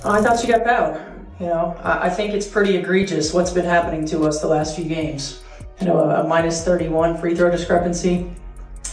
I thought she got fouled. I think it's pretty egregious what's been happening to us the last few games. A minus 31 free throw discrepancy.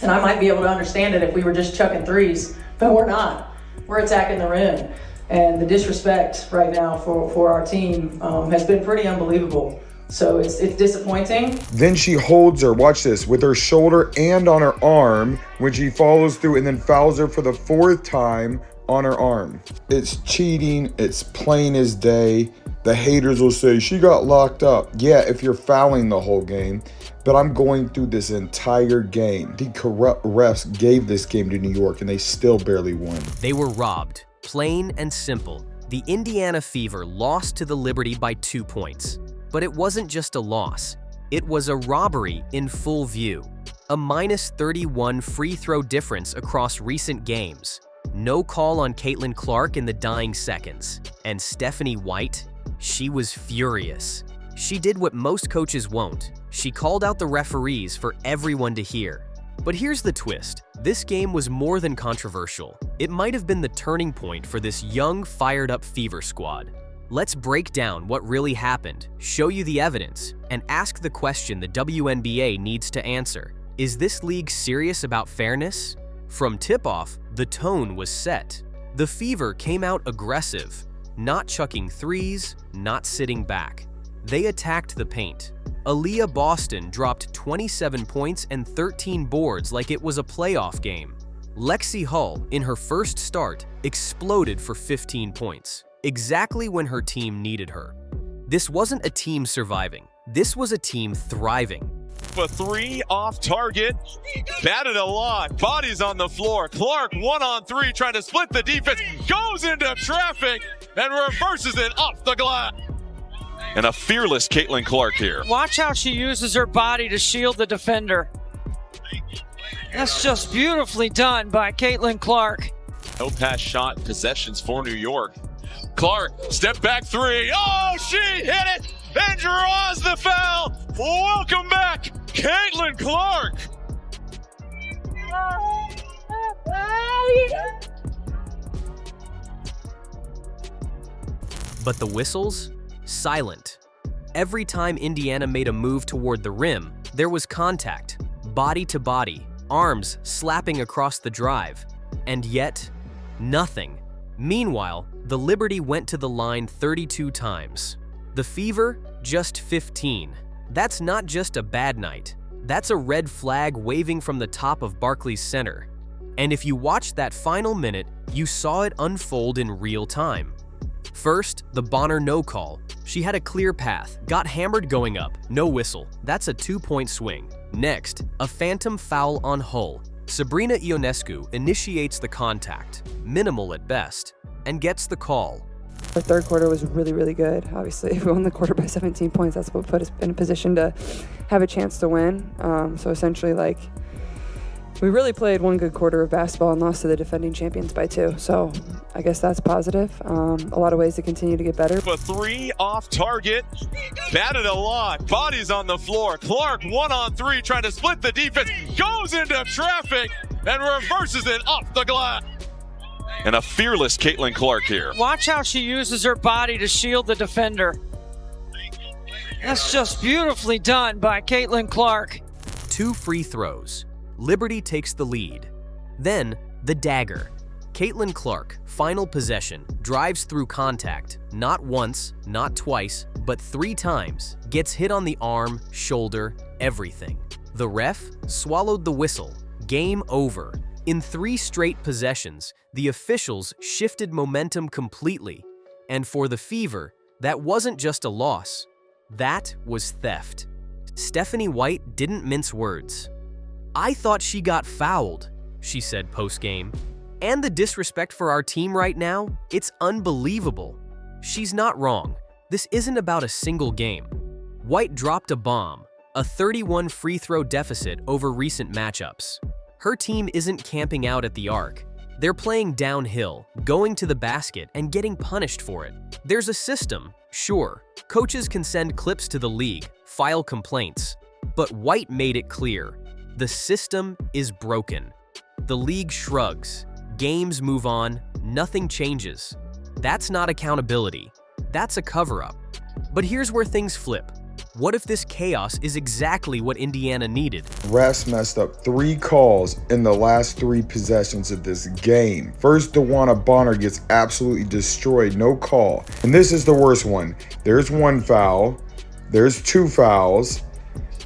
And I might be able to understand it if we were just chucking threes, but we're not. We're attacking the rim. And the disrespect right now for our team has been pretty unbelievable. So it's disappointing. Then she holds her, watch this, with her shoulder and on her arm when she follows through and then fouls her for the fourth time on her arm. It's cheating. It's plain as day. The haters will say she got locked up. Yeah, if you're fouling the whole game. But I'm going through this entire game. The corrupt refs gave this game to New York and they still barely won. They were robbed. Plain and simple. The Indiana Fever lost to the Liberty by 2 points. But it wasn't just a loss. It was a robbery in full view. A minus 31 free throw difference across recent games. No call on Caitlin Clark in the dying seconds. And Stephanie White, she was furious. She did what most coaches won't. She called out the referees for everyone to hear. But here's the twist. This game was more than controversial. It might have been the turning point for this young, fired-up Fever squad. Let's break down what really happened, show you the evidence, and ask the question the WNBA needs to answer. Is this league serious about fairness? From tip-off, the tone was set. The Fever came out aggressive, not chucking threes, not sitting back. They attacked the paint. Aaliyah Boston dropped 27 points and 13 boards like it was a playoff game. Lexi Hull, in her first start, exploded for 15 points, exactly when her team needed her. This wasn't a team surviving. This was a team thriving. A three off target, batted a lot, bodies on the floor. Clark 1-on-3 trying to split the defense, goes into traffic and reverses it off the glass. And a fearless Caitlin Clark here. Watch how she uses her body to shield the defender. That's just beautifully done by Caitlin Clark. No pass shot possessions for New York. Clark, step back three. Oh, she hit it and draws the foul. Welcome back, Caitlin Clark. But the whistles? Silent. Every time Indiana made a move toward the rim, there was contact, body to body, arms slapping across the drive. And yet, nothing. Meanwhile, the Liberty went to the line 32 times. The Fever, just 15. That's not just a bad night. That's a red flag waving from the top of Barclays Center. And if you watched that final minute, you saw it unfold in real time. First, the Bonner no call. She had a clear path, got hammered going up, no whistle. That's a 2-point swing. Next, a phantom foul on Hull. Sabrina Ionescu initiates the contact, minimal at best, and gets the call. Our third quarter was really, really good. Obviously, if we won the quarter by 17 points, that's what put us in a position to have a chance to win. So essentially, we really played one good quarter of basketball and lost to the defending champions by 2. So I guess that's positive. A lot of ways to continue to get better. A three off target, batted a lot, bodies on the floor. Clark 1-on-3 trying to split the defense, goes into traffic and reverses it off the glass. And a fearless Caitlin Clark here. Watch how she uses her body to shield the defender. That's just beautifully done by Caitlin Clark. 2 free throws. Liberty takes the lead. Then, the dagger. Caitlin Clark, final possession, drives through contact, not once, not twice, but 3 times, gets hit on the arm, shoulder, everything. The ref swallowed the whistle. Game over. In 3 straight possessions, the officials shifted momentum completely. And for the Fever, that wasn't just a loss. That was theft. Stephanie White didn't mince words. "I thought she got fouled," she said post-game. "And the disrespect for our team right now, it's unbelievable." She's not wrong. This isn't about a single game. White dropped a bomb, a 31 free throw deficit over recent matchups. Her team isn't camping out at the arc. They're playing downhill, going to the basket, and getting punished for it. There's a system, sure. Coaches can send clips to the league, file complaints. But White made it clear. The system is broken. The league shrugs. Games move on. Nothing changes. That's not accountability. That's a cover-up. But here's where things flip. What if this chaos is exactly what Indiana needed? Refs messed up 3 calls in the last 3 possessions of this game. First, DeWanna Bonner gets absolutely destroyed, no call. And this is the worst one. There's 1 foul, there's 2 fouls.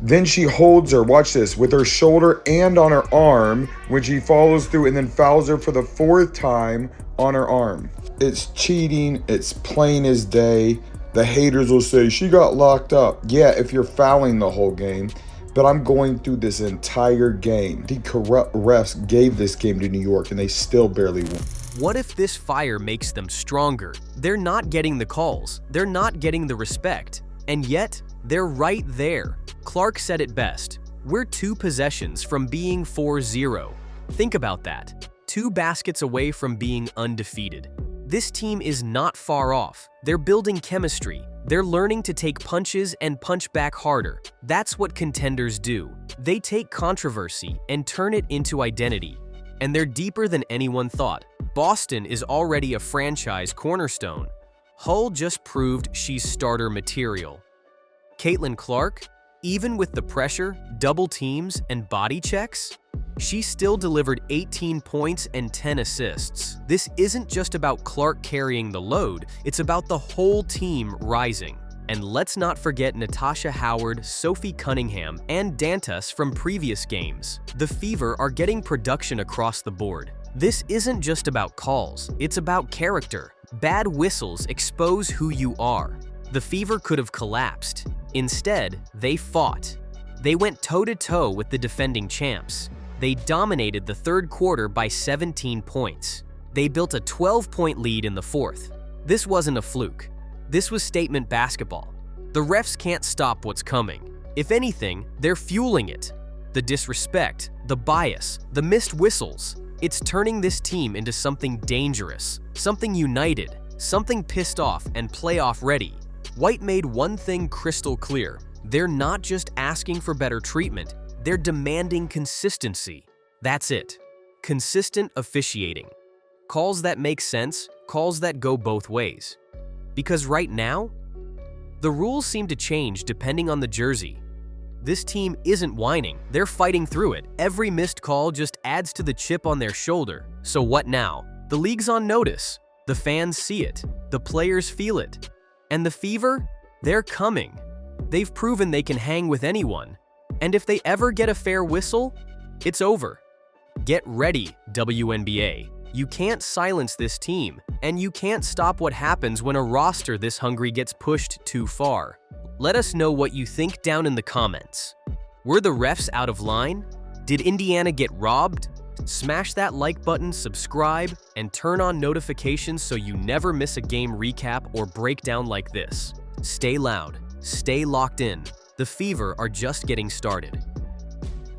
Then she holds her, watch this, with her shoulder and on her arm when she follows through and then fouls her for the 4th time on her arm. It's cheating, it's plain as day. The haters will say, she got locked up. Yeah, if you're fouling the whole game, but I'm going through this entire game. The corrupt refs gave this game to New York and they still barely won. What if this fire makes them stronger? They're not getting the calls, they're not getting the respect, and yet they're right there. Clark said it best, we're 2 possessions from being 4-0. Think about that, 2 baskets away from being undefeated. This team is not far off. They're building chemistry. They're learning to take punches and punch back harder. That's what contenders do. They take controversy and turn it into identity. And they're deeper than anyone thought. Boston is already a franchise cornerstone. Hull just proved she's starter material. Caitlin Clark, even with the pressure, double teams, and body checks, she still delivered 18 points and 10 assists. This isn't just about Clark carrying the load, it's about the whole team rising. And let's not forget Natasha Howard, Sophie Cunningham, and Dantas from previous games. The Fever are getting production across the board. This isn't just about calls, it's about character. Bad whistles expose who you are. The Fever could have collapsed. Instead, they fought. They went toe-to-toe with the defending champs. They dominated the 3rd quarter by 17 points. They built a 12-point lead in the 4th. This wasn't a fluke. This was statement basketball. The refs can't stop what's coming. If anything, they're fueling it. The disrespect, the bias, the missed whistles. It's turning this team into something dangerous, something united, something pissed off and playoff ready. White made one thing crystal clear. They're not just asking for better treatment, they're demanding consistency. That's it. Consistent officiating. Calls that make sense, calls that go both ways. Because right now, the rules seem to change depending on the jersey. This team isn't whining, they're fighting through it. Every missed call just adds to the chip on their shoulder. So what now? The league's on notice. The fans see it. The players feel it. And the Fever? They're coming. They've proven they can hang with anyone. And if they ever get a fair whistle, it's over. Get ready, WNBA. You can't silence this team, and you can't stop what happens when a roster this hungry gets pushed too far. Let us know what you think down in the comments. Were the refs out of line? Did Indiana get robbed? Smash that like button, subscribe, and turn on notifications so you never miss a game recap or breakdown like this. Stay loud, stay locked in. The Fever are just getting started.